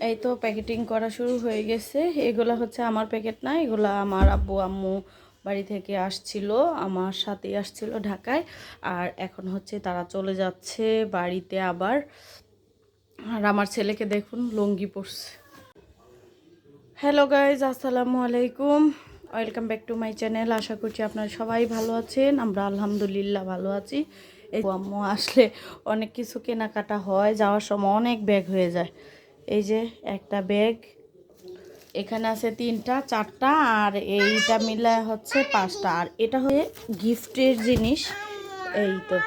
এই তো প্যাকেটিং করা শুরু হয়ে গেছে। এগুলা হচ্ছে আমার প্যাকেট না, এগুলা আমার আব্বু আম্মু বাড়ি থেকে আসছিল, আমার সাথেই আসছিল ঢাকায়। আর এখন হচ্ছে তারা চলে যাচ্ছে বাড়িতে আবার। আর আমার ছেলেকে দেখুন লুঙ্গি পরছে। হ্যালো গাইজ, আসসালামু আলাইকুম, welcome back to my channel. আশা করছি আপনারা সবাই ভালো আছেন। আমরা আলহামদুলিল্লাহ ভালো আছি। এই আম্মু আসলে অনেক কিছু কেনাকাটা হয়, যাওয়ার সময় অনেক ব্যাগ হয়ে যায়। এই যে একটা ব্যাগ, এখানে আছে 3টা 4টা, আর এইটা মিলায় হচ্ছে 5টা। আর এটা হয়ে গিফটের জিনিস। এই তো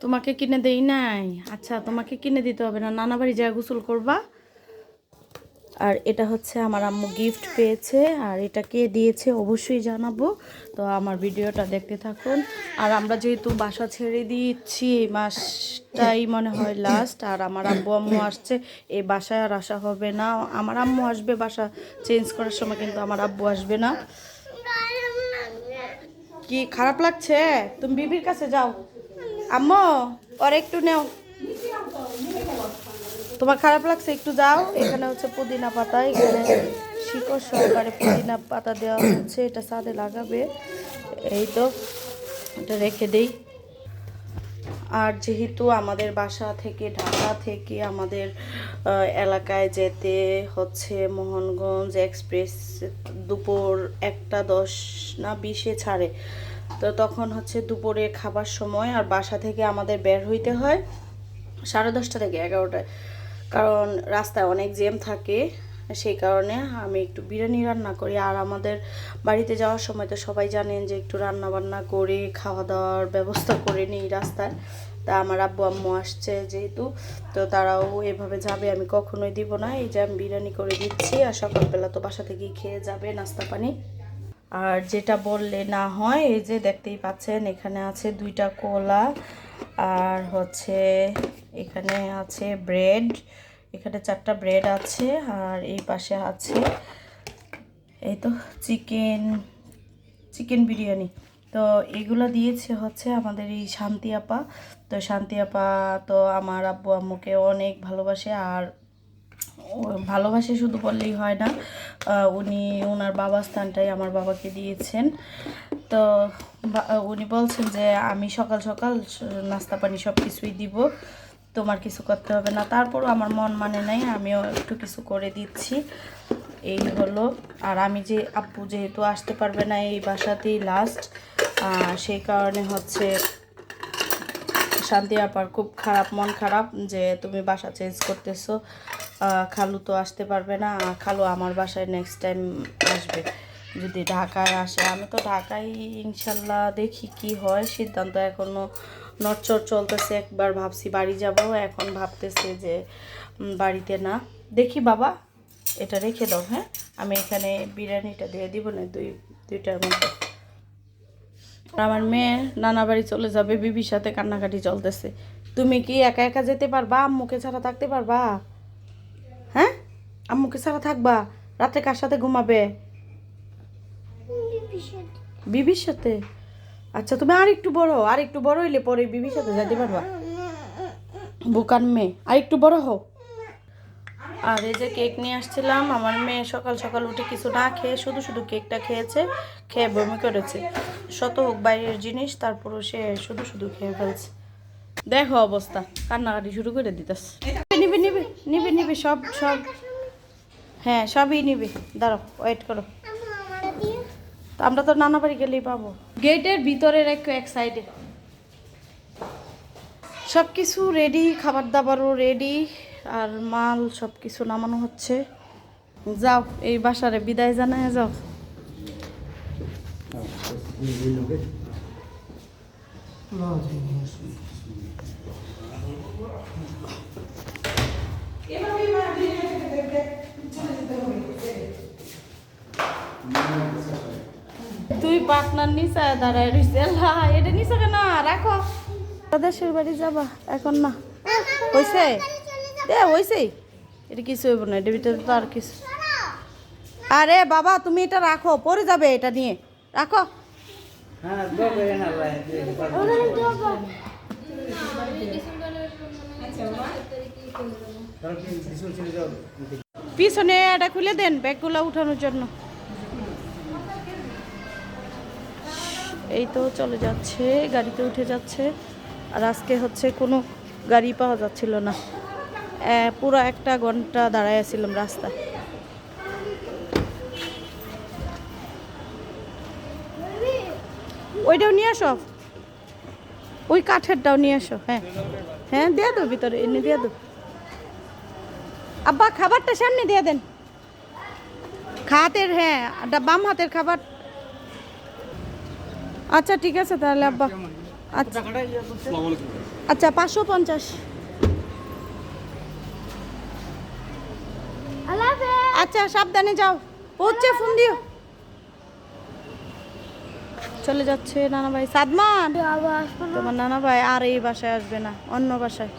তোমাকে কিনে দেই নাই? আচ্ছা, তোমাকে কিনে দিতে হবে না, নানা বাড়ি যা গোসল করবা। আর এটা হচ্ছে আমার আম্মু গিফট পেয়েছে, আর এটা কে দিয়েছে অবশ্যই জানাবো। তো আমার ভিডিওটা দেখতে থাকুন। আর আমরা যেহেতু বাসা ছেড়ে দিচ্ছি, এই মাসটাই মনে হয় লাস্ট। আর আমার আব্বু আম্মু আসছে, এই বাসায় আর আসা হবে না। আমার আম্মু আসবে বাসা চেঞ্জ করার সময়, কিন্তু আমার আব্বু আসবে না। কি খারাপ লাগছে? তুমি বিবির কাছে যাও। আম্মু আর একটু নেও। তোমার খারাপ লাগছে, একটু যাও। এখানে হচ্ছে পুদিনা পাতা, এখানে শিকড় সহকারে পুদিনা পাতা দেওয়া হচ্ছে, এটা ছাদে লাগাবে। এই তো এটা রেখে দেই। আর যেহেতু আমাদের বাসা থেকে, ঢাকা থেকে আমাদের এলাকায় যেতে হচ্ছে মোহনগঞ্জ এক্সপ্রেস, দুপুর 1টা 10 না 20-এ ছাড়ে। তো তখন হচ্ছে দুপুরে খাবার সময়, আর বাসা থেকে আমাদের বের হইতে হয় 10:30 থেকে 11টায়, কারণ রাস্তায় অনেক জ্যাম থাকে। সেই কারণে আমি একটু বিরিয়ানি রান্না করি। আর আমাদের বাড়িতে যাওয়ার সময় তো সবাই জানেন যে একটু রান্না বান্না করে খাওয়া দাওয়ার ব্যবস্থা করে নিই রাস্তায়। তা আমার আব্বু আম্মু আসছে যেহেতু, তো তারাও এভাবে যাবে, আমি কখনোই দিব না। এই যে আমি বিরিয়ানি করে দিচ্ছি, আর সকালবেলা তো বাসা থেকেই খেয়ে যাবে নাস্তা পানি। আর যেটা বললে না হয়, এই যে দেখতেই পাচ্ছেন এখানে আছে 2টা কলা, আর হচ্ছে এখানে আছে ব্রেড, এখানে 4টা ব্রেড আছে। আর এই পাশে আছে এই তো চিকেন বিরিয়ানি। তো এগুলো দিয়েছে হচ্ছে আমাদের এই শান্তি আপা। তো শান্তি আপা তো আমার আব্বু আম্মুকে অনেক ভালোবাসে। আর ভালোবাসে শুধু বললেই হয় না, উনি ওনার বাবার স্থানটাই আমার বাবাকে দিয়েছেন। তো উনি বলছেন যে আমি সকাল সকাল নাস্তা পানি সব কিছুই দিব, তোমার কিছু করতে হবে না। তারপরও আমার মন মানে নাই, আমিও একটু কিছু করে দিচ্ছি, এই হলো। আর আমি যে আব্বু যেহেতু আসতে পারবে না, এই বাসাতেই লাস্ট, সেই কারণে হচ্ছে শান্তি আপার খুব খারাপ, মন খারাপ যে তুমি বাসা চেঞ্জ করতেছো। খালু তো আসতে পারবে না, খালু আমার বাসায় নেক্সট টাইম আসবে যদি ঢাকায় আসে। আমি তো ঢাকায় ইনশাল্লাহ, দেখি কি হয়, সিদ্ধান্ত এখনও নড়চড় চলতেছে। একবার ভাবছি বাড়ি যাব, এখন ভাবতেছে যে বাড়িতে না। দেখি বাবা, এটা রেখে দাও। হ্যাঁ, আমি এখানে বিরিয়ানিটা দিয়ে দিব না, দুইটার মধ্যে। আমার মেয়ে নানা বাড়ি চলে যাবে, বিবির সাথে কান্নাকাটি চলতেছে। তুমি কি একা একা যেতে পারবা? আম্মুকে ছাড়া থাকতে পারবা? হ্যাঁ, আম্মুকে ছাড়া থাকবা? রাতে কার সাথে ঘুমাবে? বিবির সাথে। আচ্ছা, তুমি আর একটু বড় হইলে পরে বিবির সাথে যেতে পারবা। বোকান মেয়ে, আর একটু বড় হও। আর এই যে কেক নিয়ে আসছিলাম, আমার মেয়ে সকাল সকাল উঠে কিছু না খেয়ে শুধু শুধু কেকটা খেয়েছে, খেয়ে বমি করেছে। শত হোক বাইরের জিনিস, তারপরও সে শুধু শুধু খেয়ে ফেলছে। দেখো অবস্থা, কান্নাকাটি শুরু করে দিতেছে। নিবে নিবে নিবে নিবে সব সব, হ্যাঁ সবই নিবে। দাঁড়াও, ওয়েট করো। আমরা তো নানা বাড়ি গেলেই পাবো। গেটের ভিতরে রেখো এক সাইডে। সব কিছু রেডি, খাবার দাবারও রেডি, আর মাল সব কিছু নামানো হচ্ছে। যাও, এই বাসারে বিদায় জানায় যাও। তুই পাটনার নিচে দাঁড়ায় রইছে। এটা নিচে কেন রাখো? দেশের বাড়ি যাবা এখন? না হয়েছে, হয়েছে, এটা কিছু হইব না, এটার ভিতরে তো আর কিছু। আরে বাবা, তুমি এটা রাখো, পরে যাবে, এটা নিয়ে রাখো। পিছনে এটা খুলে দেন ব্যাগগুলো উঠানোর জন্য। এই তো চলে যাচ্ছে, গাড়িতে উঠে যাচ্ছে। আর আজকে হচ্ছে কোনো গাড়ি পাওয়া যাচ্ছিল না, পুরো 1 ঘন্টা দাঁড়ায় ছিলাম রাস্তায়। ওইটাও নিয়ে আসো, ওই কাঠেরটাও নিয়ে আসো। হ্যাঁ হ্যাঁ, দিয়ে দো ভিতরে, এনে দিয়ে দো। আব্বা খাবারটা সামনে দিয়ে দেন, হাতের, হ্যাঁ বাম হাতের খাবার। আচ্ছা ঠিক আছে তাহলে আব্বা। আচ্ছা আচ্ছা 550। আচ্ছা সাবধানে যাও, পৌঁছে ফোন দিও। চলে যাচ্ছে নানা ভাই। সাদমান, তোমার নানা ভাই আর এই বাসায় আসবে না, অন্য বাসায়।